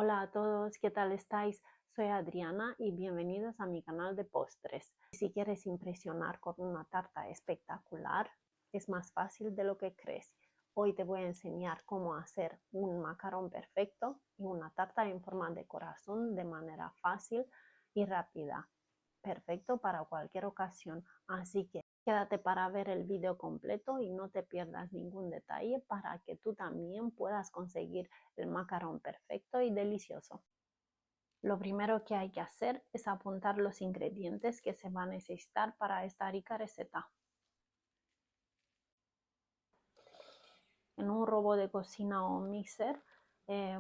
Hola a todos, ¿qué tal estáis? Soy Adriana y bienvenidos a mi canal de postres. Si quieres impresionar con una tarta espectacular, es más fácil de lo que crees. Hoy te voy a enseñar cómo hacer un macarón perfecto y una tarta en forma de corazón de manera fácil y rápida. Perfecto para cualquier ocasión, así que quédate para ver el video completo y no te pierdas ningún detalle para que tú también puedas conseguir el macarón perfecto y delicioso. Lo primero que hay que hacer es apuntar los ingredientes que se va a necesitar para esta rica receta. En un robot de cocina o mixer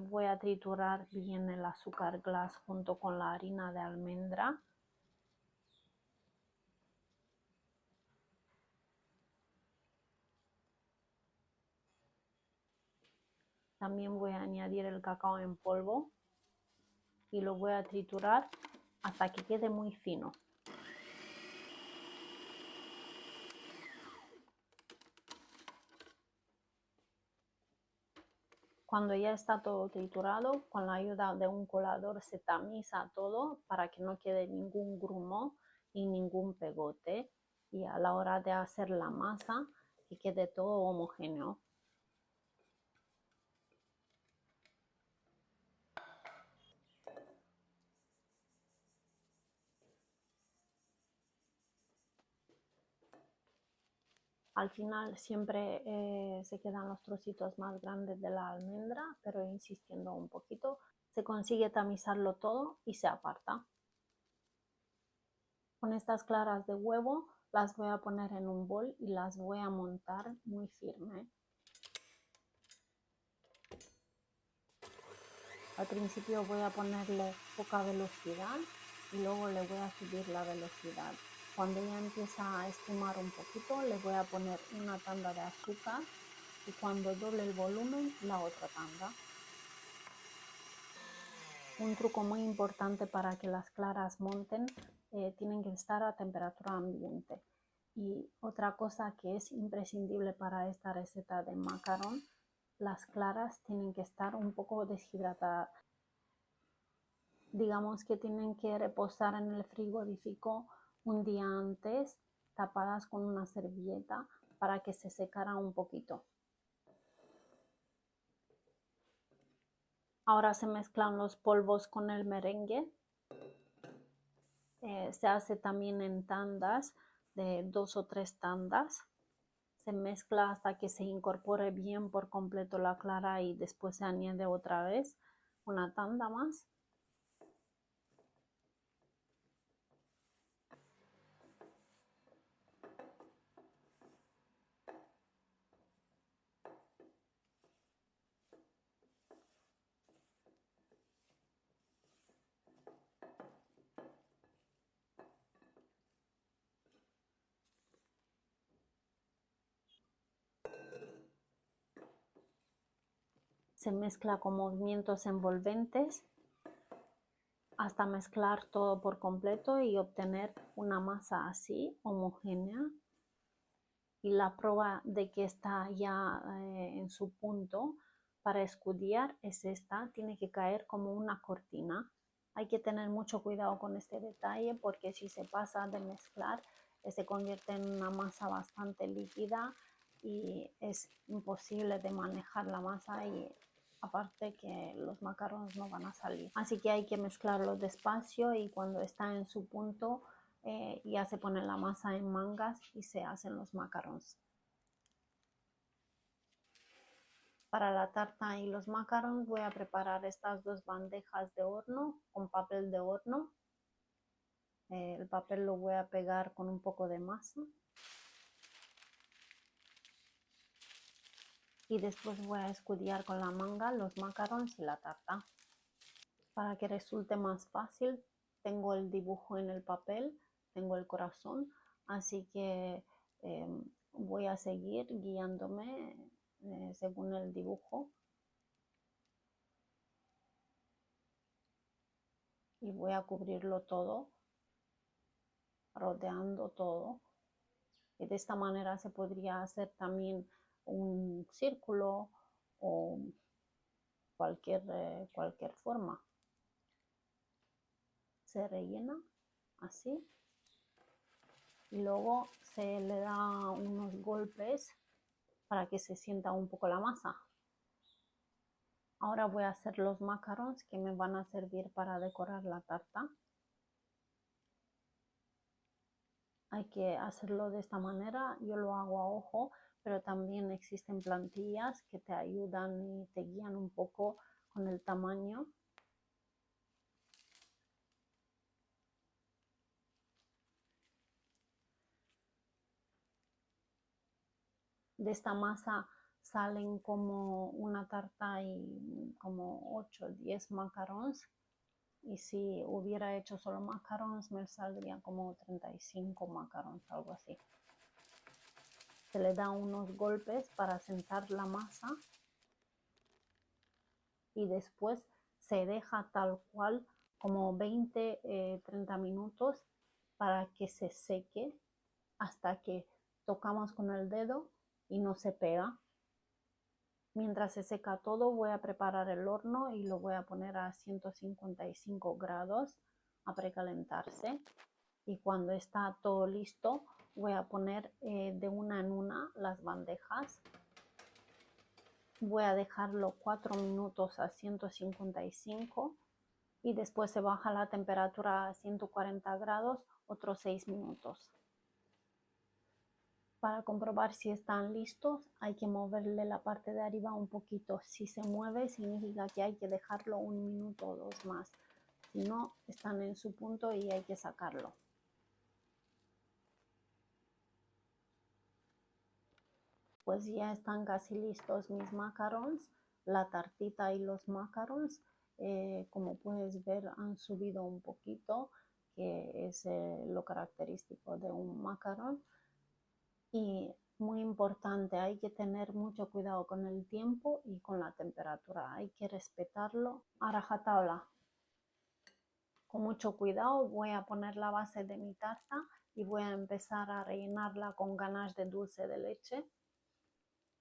voy a triturar bien el azúcar glass junto con la harina de almendra. También voy a añadir el cacao en polvo y lo voy a triturar hasta que quede muy fino. Cuando ya está todo triturado, con la ayuda de un colador se tamiza todo para que no quede ningún grumo y ningún pegote. Y a la hora de hacer la masa, que quede todo homogéneo. Al final siempre se quedan los trocitos más grandes de la almendra, pero insistiendo un poquito, se consigue tamizarlo todo y se aparta. Con estas claras de huevo las voy a poner en un bol y las voy a montar muy firme. Al principio voy a ponerle poca velocidad y luego le voy a subir la velocidad. Cuando ya empieza a espumar un poquito, le voy a poner una tanda de azúcar y cuando doble el volumen, la otra tanda. Un truco muy importante para que las claras monten, tienen que estar a temperatura ambiente. Y otra cosa que es imprescindible para esta receta de macarón, las claras tienen que estar un poco deshidratadas. Digamos que tienen que reposar en el frigorífico un día antes, tapadas con una servilleta para que se secara un poquito. Ahora se mezclan los polvos con el merengue. Se hace también en tandas de 2 o 3 tandas. Se mezcla hasta que se incorpore bien por completo la clara y después se añade otra vez una tanda más. Se mezcla con movimientos envolventes hasta mezclar todo por completo y obtener una masa así, homogénea. Y la prueba de que está ya en su punto para escudillar es esta, tiene que caer como una cortina. Hay que tener mucho cuidado con este detalle porque si se pasa de mezclar, se convierte en una masa bastante líquida y es imposible de manejar la masa y aparte que los macarrones no van a salir. Así que hay que mezclarlo despacio y cuando está en su punto ya se pone la masa en mangas y se hacen los macarrones. Para la tarta y los macarrones voy a preparar estas dos bandejas de horno con papel de horno. El papel lo voy a pegar con un poco de masa. Y después voy a escudillar con la manga los macarrones y la tarta. Para que resulte más fácil, tengo el dibujo en el papel, tengo el corazón, así que voy a seguir guiándome según el dibujo. Y voy a cubrirlo todo, rodeando todo. Y de esta manera se podría hacer también un círculo o cualquier forma. Se rellena así y luego se le da unos golpes para que se sienta un poco la masa. Ahora voy a hacer los macarons que me van a servir para decorar la tarta. Hay que hacerlo de esta manera, yo lo hago a ojo, pero también existen plantillas que te ayudan y te guían un poco con el tamaño. De esta masa salen como una tarta y como 8 o 10 macarons. Y si hubiera hecho solo macarons me saldría como 35 macarons, algo así. Se le da unos golpes para sentar la masa y después se deja tal cual como 20-30 minutos para que se seque hasta que tocamos con el dedo y no se pega. Mientras se seca todo voy a preparar el horno y lo voy a poner a 155 grados a precalentarse. Y cuando está todo listo voy a poner de una en una las bandejas. Voy a dejarlo 4 minutos a 155 y después se baja la temperatura a 140 grados otros 6 minutos. Para comprobar si están listos hay que moverle la parte de arriba un poquito. Si se mueve significa que hay que dejarlo 1 minuto o 2 más. Si no, están en su punto y hay que sacarlo. Pues ya están casi listos mis macarons, la tartita y los macarons. Como puedes ver han subido un poquito, que es lo característico de un macaron. Y muy importante, hay que tener mucho cuidado con el tiempo y con la temperatura, hay que respetarlo a rajatabla. Con mucho cuidado voy a poner la base de mi tarta y voy a empezar a rellenarla con ganache de dulce de leche.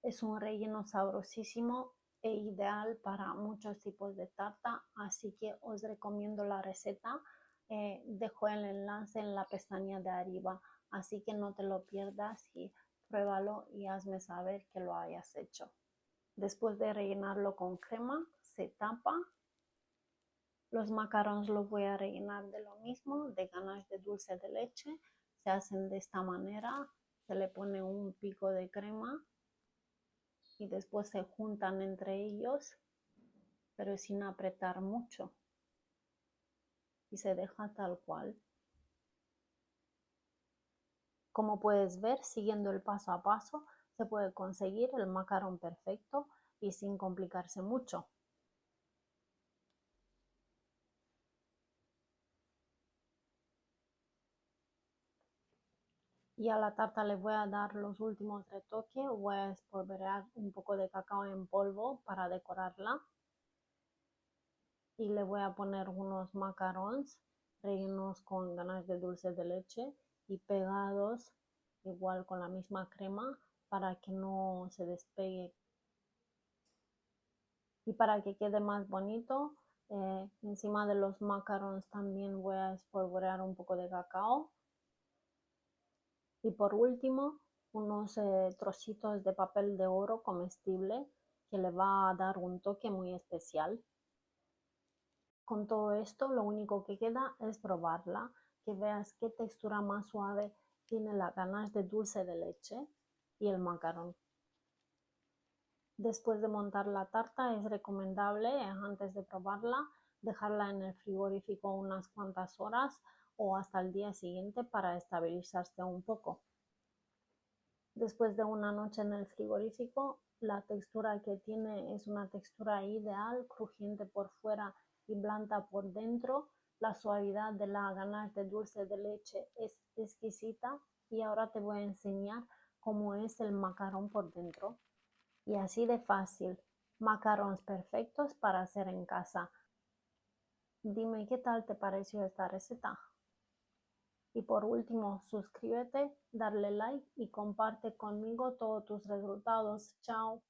Es un relleno sabrosísimo e ideal para muchos tipos de tarta, así que os recomiendo la receta. Dejo el enlace en la pestaña de arriba, así que no te lo pierdas y pruébalo y hazme saber que lo hayas hecho. Después de rellenarlo con crema, se tapa. Los macarons los voy a rellenar de lo mismo, de ganache de dulce de leche. Se hacen de esta manera, se le pone un pico de crema y después se juntan entre ellos, pero sin apretar mucho. Y se deja tal cual. Como puedes ver, siguiendo el paso a paso, se puede conseguir el macarón perfecto y sin complicarse mucho. Y a la tarta le voy a dar los últimos retoques. Voy a espolvorear un poco de cacao en polvo para decorarla. Y le voy a poner unos macarons rellenos con ganache de dulce de leche y pegados igual con la misma crema para que no se despegue. Y para que quede más bonito, encima de los macarons también voy a espolvorear un poco de cacao. Y por último, unos trocitos de papel de oro comestible que le va a dar un toque muy especial. Con todo esto, lo único que queda es probarla, que veas qué textura más suave tiene la ganache de dulce de leche y el macarón. Después de montar la tarta es recomendable, antes de probarla, dejarla en el frigorífico unas cuantas horas o hasta el día siguiente para estabilizarse un poco. Después de una noche en el frigorífico, la textura que tiene es una textura ideal, crujiente por fuera y blanda por dentro. La suavidad de la ganache de dulce de leche es exquisita y ahora te voy a enseñar cómo es el macarón por dentro. Y así de fácil, macarons perfectos para hacer en casa. Dime qué tal te pareció esta receta. Y por último, suscríbete, darle like y comparte conmigo todos tus resultados. Chao.